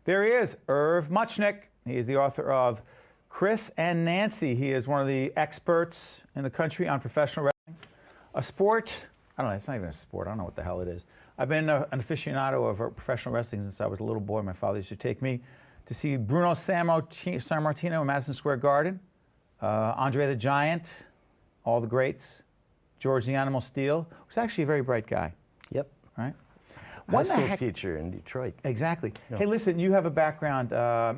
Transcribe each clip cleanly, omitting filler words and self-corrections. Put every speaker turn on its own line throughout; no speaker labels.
There he is, Irv Muchnick. He is the author of Chris and Nancy. He is one of the experts in the country on professional wrestling. A sport, I don't know, it's not even a sport. I don't know what the hell it is. I've been an aficionado of professional wrestling since I was a little boy. My father used to take me to see Bruno Sammartino in Madison Square Garden, Andre the Giant, all the greats, George the Animal Steele, who's actually a very bright guy.
Yep.
Right?
High school teacher in Detroit.
Exactly.
Yeah.
Hey, listen, you have a background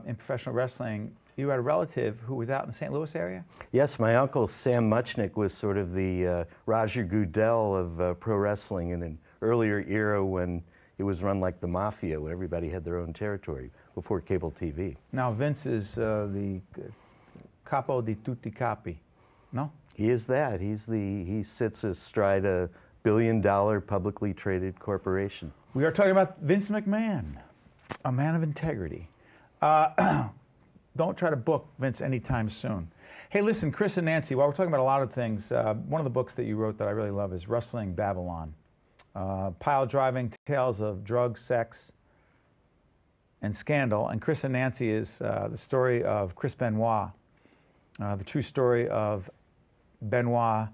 in professional wrestling. You had a relative who was out in the St. Louis area?
Yes, my uncle Sam Muchnick was sort of the Roger Goodell of pro wrestling in an earlier era when it was run like the mafia, when everybody had their own territory before cable TV.
Now Vince is the capo di tutti capi, no?
He is that. He sits astride a billion-dollar publicly traded corporation.
We are talking about Vince McMahon, a man of integrity. Don't try to book Vince anytime soon. Hey, listen, Chris and Nancy, while we're talking about a lot of things, one of the books that you wrote that I really love is Wrestling Babylon. Pile-driving tales of drugs, sex, and scandal. And Chris and Nancy is the story of Chris Benoit, the true story of Benoit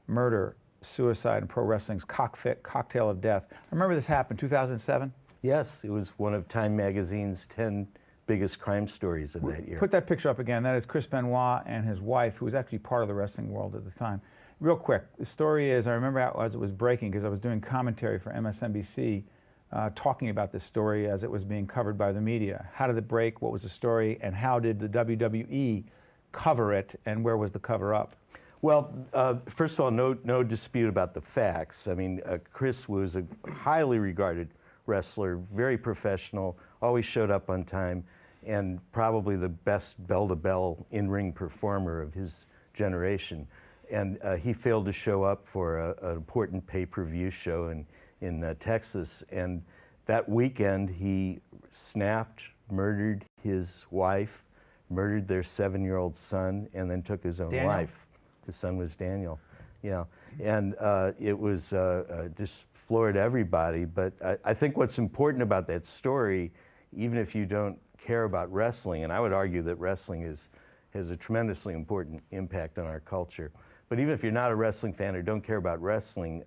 murder, suicide, and pro wrestling's cocktail of death. I remember this happened, 2007?
Yes, it was one of Time Magazine's 10 biggest crime stories of that year.
Put that picture up again. That is Chris Benoit and his wife, who was actually part of the wrestling world at the time. Real quick, the story is, I remember as it was breaking, because I was doing commentary for MSNBC, talking about this story as it was being covered by the media. How did it break? What was the story? And how did the WWE cover it? And where was the cover-up?
Well, first of all, no dispute about the facts. I mean, Chris was a highly regarded wrestler, very professional, always showed up on time, and probably the best bell-to-bell in-ring performer of his generation. And he failed to show up for an important pay-per-view show in Texas. And that weekend, he snapped, murdered his wife, murdered their 7-year-old son, and then took his own life. His son was Daniel, yeah. And it was just floored everybody. But I think what's important about that story, even if you don't care about wrestling, and I would argue that wrestling has a tremendously important impact on our culture. But even if you're not a wrestling fan or don't care about wrestling,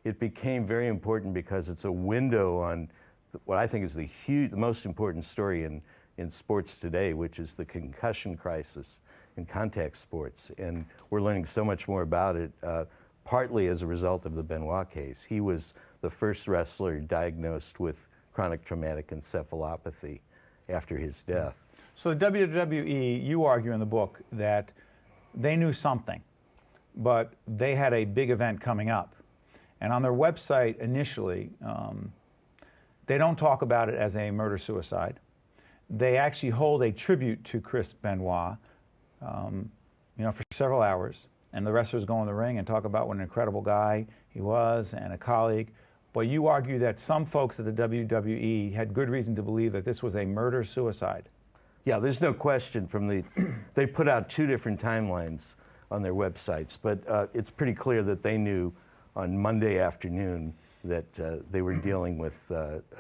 it became very important because it's a window on what I think is the most important story in sports today, which is the concussion crisis in contact sports. And we're learning so much more about it, partly as a result of the Benoit case. He was the first wrestler diagnosed with chronic traumatic encephalopathy after his death.
So the WWE, you argue in the book that they knew something, but they had a big event coming up. And on their website initially, they don't talk about it as a murder-suicide. They actually hold a tribute to Chris Benoit, for several hours. And the wrestlers go in the ring and talk about what an incredible guy he was and a colleague. But you argue that some folks at the WWE had good reason to believe that this was a murder-suicide.
Yeah, there's no question they put out 2 different timelines on their websites, but it's pretty clear that they knew on Monday afternoon that they were dealing with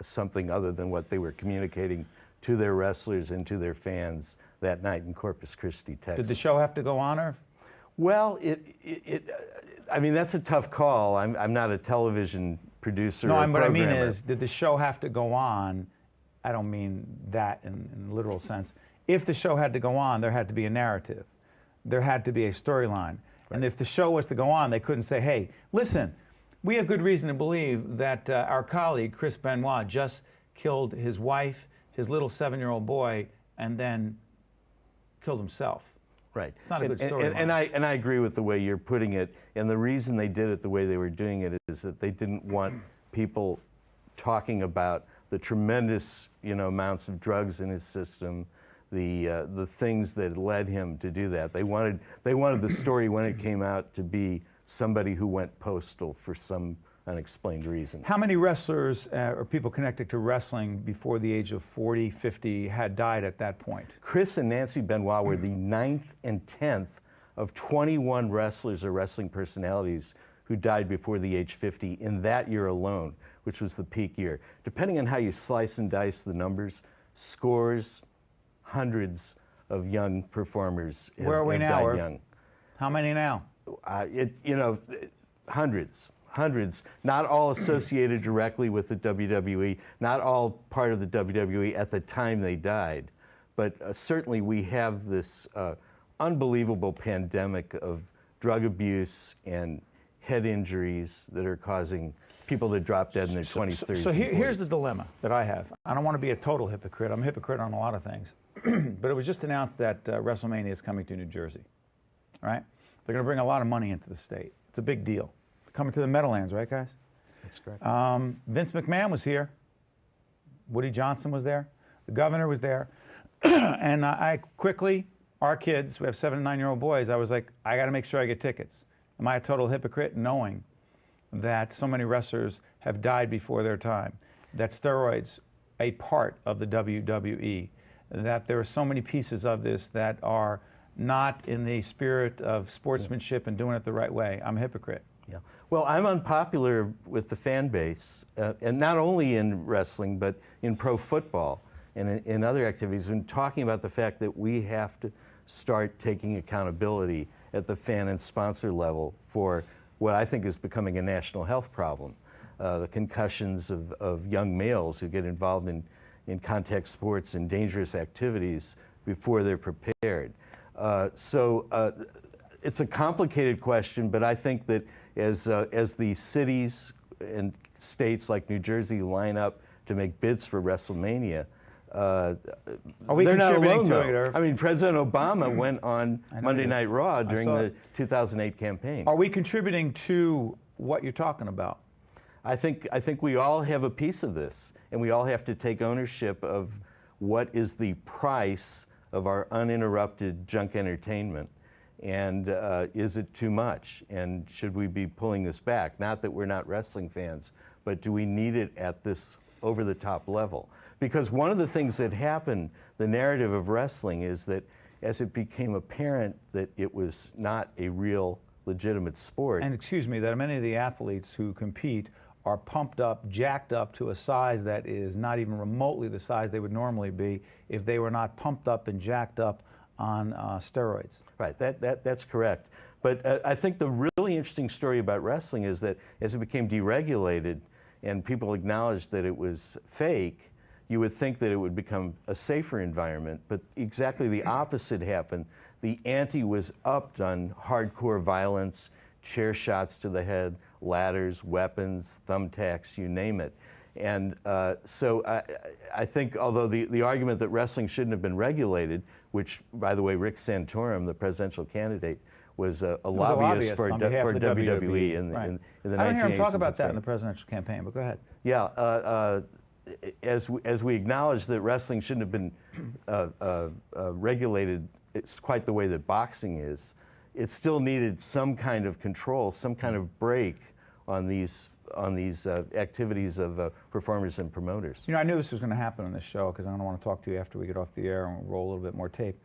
something other than what they were communicating to their wrestlers and to their fans that night in Corpus Christi, Texas.
Did the show have to go on, Irv?
Well, I mean, that's a tough call. I'm not a television producer.
No,
or
what I mean
programmer.
is, did the show have to go on? I don't mean that in the literal sense. If the show had to go on, there had to be a narrative. There had to be a storyline. Right. And if the show was to go on, they couldn't say, hey, listen, we have good reason to believe that our colleague, Chris Benoit, just killed his wife, his little 7-year-old boy, and then killed himself.
Right.
It's not a good story.
And I agree with the way you're putting it. And the reason they did it the way they were doing it is that they didn't want people talking about the tremendous, amounts of drugs in his system, the things that led him to do that. They wanted the story when it came out to be somebody who went postal for some unexplained reason.
How many wrestlers or people connected to wrestling before the age of 40, 50 had died at that point?
Chris and Nancy Benoit were the 9th and 10th of 21 wrestlers or wrestling personalities who died before the age 50 in that year alone, which was the peak year. Depending on how you slice and dice the numbers, scores, hundreds of young performers
Where are we
have
now,
died
Irv?
young.
How many now?
Hundreds, not all associated directly with the WWE, not all part of the WWE at the time they died, but certainly we have this unbelievable pandemic of drug abuse and head injuries that are causing people to drop dead in their 20s, 30s,
So
and 40s.
here's the dilemma that I have. I don't want to be a total hypocrite. I'm a hypocrite on a lot of things. But it was just announced that WrestleMania is coming to New Jersey, right? They're going to bring a lot of money into the state. It's a big deal. Coming to the Meadowlands, right, guys?
That's correct.
Vince McMahon was here. Woody Johnson was there. The governor was there. And I quickly, our kids, we have 7 and 9-year-old boys, I was like, I got to make sure I get tickets. Am I a total hypocrite knowing that so many wrestlers have died before their time, that steroids, a part of the WWE, that there are so many pieces of this that are not in the spirit of sportsmanship and doing it the right way? I'm a hypocrite.
Yeah. Well, I'm unpopular with the fan base, and not only in wrestling, but in pro football and in other activities, when talking about the fact that we have to start taking accountability at the fan and sponsor level for what I think is becoming a national health problem. The concussions of young males who get involved in contact sports and dangerous activities before they're prepared. It's a complicated question, but I think that as the cities and states like New Jersey line up to make bids for WrestleMania,
Are we
they're not
contributing
alone,
to
though.
it, Irv?
I mean, President Obama went on Monday
you-
Night Raw during
saw
the
it.
2008 campaign.
Are we contributing to what you're talking about?
I think we all have a piece of this, and we all have to take ownership of what is the price of our uninterrupted junk entertainment, and is it too much, and should we be pulling this back? Not that we're not wrestling fans, but do we need it at this over-the-top level? Because one of the things that happened, the narrative of wrestling, is that as it became apparent that it was not a real legitimate sport.
And excuse me, that many of the athletes who compete are pumped up, jacked up to a size that is not even remotely the size they would normally be if they were not pumped up and jacked up on steroids.
Right, that's correct. But I think the really interesting story about wrestling is that as it became deregulated and people acknowledged that it was fake, you would think that it would become a safer environment, but exactly the opposite happened. The ante was upped on hardcore violence, chair shots to the head, ladders, weapons, thumbtacks, you name it. And so I think, although the argument that wrestling shouldn't have been regulated, which, by the way, Rick Santorum, the presidential candidate, was a lobbyist for
on behalf of the
WWE in the
Right.
in the 1980s.
I don't hear him talk
in
about that in
Pittsburgh.
the presidential campaign, but go ahead.
Yeah, as we acknowledge that wrestling shouldn't have been regulated, it's quite the way that boxing is. It still needed some kind of control, some kind of break on these activities of performers and promoters.
You know, I knew this was going to happen on this show because I'm going to want to talk to you after we get off the air and roll a little bit more tape.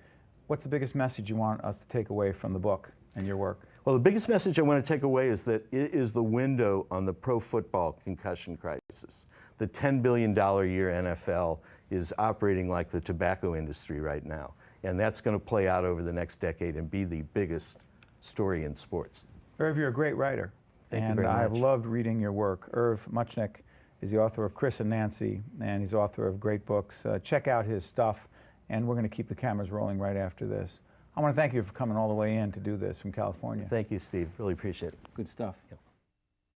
What's the biggest message you want us to take away from the book and your work?
Well, the biggest message I want to take away is that it is the window on the pro football concussion crisis. The $10 billion a year NFL is operating like the tobacco industry right now. And that's going to play out over the next decade and be the biggest story in sports.
Irv, you're a great writer.
Thank you very much.
I've loved reading your work. Irv Muchnick is the author of Chris and Nancy, and he's the author of great books. Check out his stuff, and we're going to keep the cameras rolling right after this. I want to thank you for coming all the way in to do this from California.
Thank you, Steve. Really appreciate it.
Good stuff.
Yep.